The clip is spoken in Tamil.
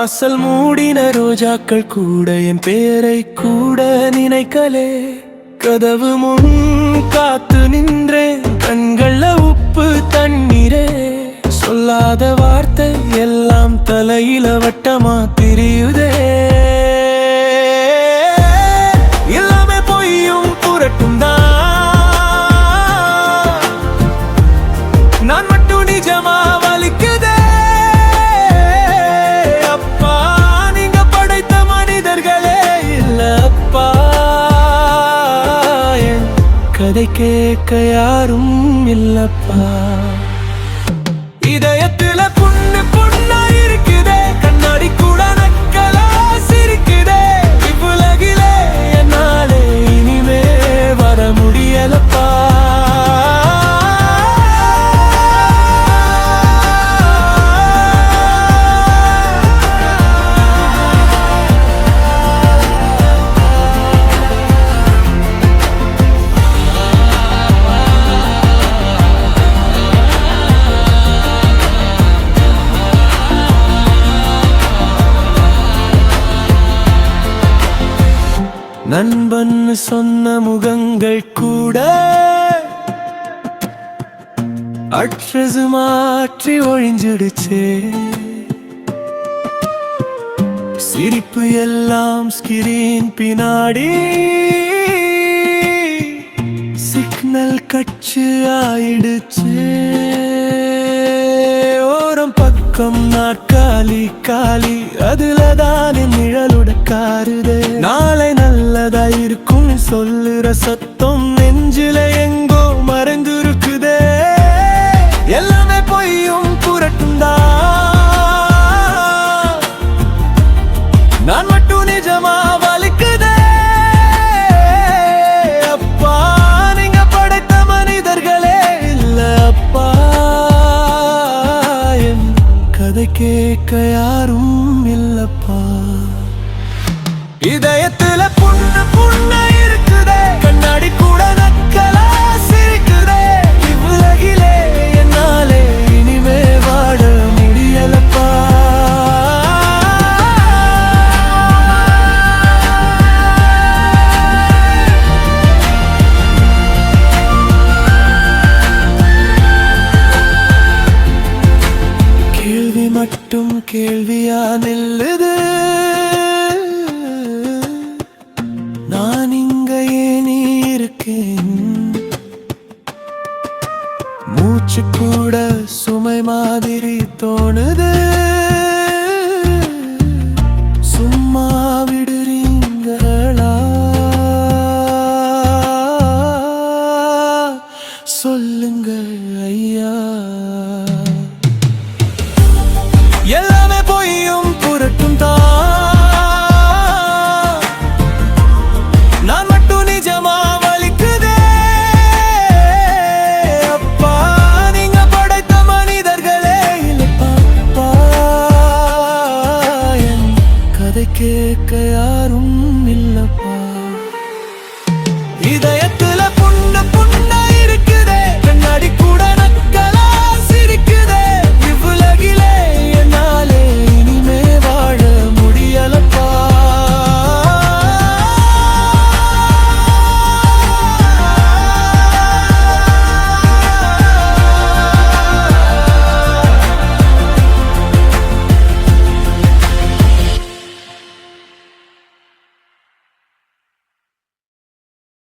வாசல் மூடின ரோஜாக்கள் கூட என் பேரை கூட நினைக்கலே. கதவு முன் காத்து நின்றேன், கண்கள்ல உப்பு தண்ணீரே. சொல்லாத வார்த்தை எல்லாம் தலையில வட்டமா திரியுதே. எல்லாமே பொய்யும் புரட்டும் தான், நான் மட்டும் நிஜமா வலிக்குதே. அப்பா நீங்க படைத்த மனிதர்களே இல்ல அப்பா. என் கதை கேட்க யாரும் இல்லப்பா. இதயத்துல புண்ணு புண்ணா இருக்குதே, கண்ணாடி கூட நக்கலா சிரிக்குதே. இவ்வுலகிலே என்னாலே இனிமே வர முடியலப்பா. நண்பன் சொன்ன முகங்கள் கூட அட்ரஸ் மாற்றி ஒழிஞ்சிடுச்சே. சிரிப்பு எல்லாம் ஸ்கிரீன் பின்னாடி சிக்னல் கட்சி ஆயிடுச்சு. ஓரம் பக்கம் நாற்காலி காலி, அதுலதான் நிழலுட காருதே. நாளை நல்லதா இருக்கும் சொல்லுற சத்தம் நெஞ்சில எங்கோ மறைந்திருக்குதே. எல்லாமே பொய்யும் புரட்டும் தான், நான் மட்டும் நிஜமா வலிக்குதே. அப்பா நீங்க படைத்த மனிதர்களே இல்ல அப்பா. என் கதை கேட்க யாரும் இல்லப்பா. இதயத்துல புண்ணு புண்ணா இருக்குதே, கண்ணாடி கூட நக்கலா சிரிக்குதே. இவ்வுலகிலே என்னாலே இனிமே வாழ முடியலப்பா. கேள்வி மட்டும் கேள்வியா நில்லுது, நான் இங்க ஏன் இருக்கேன். மூச்சு கூட சுமை மாதிரி தோணுது. சும்மா விடுறீங்களா சொல்லுங்க ஐயா. எல்லாமே பொய்யும் புரட்டும் தான், நான் மட்டும் நிஜமா வலிக்குதே. அப்பா நீங்க படைத்த மனிதர்களே இல்லப்பா. என் கதை கேட்க யாரும் இல்லை.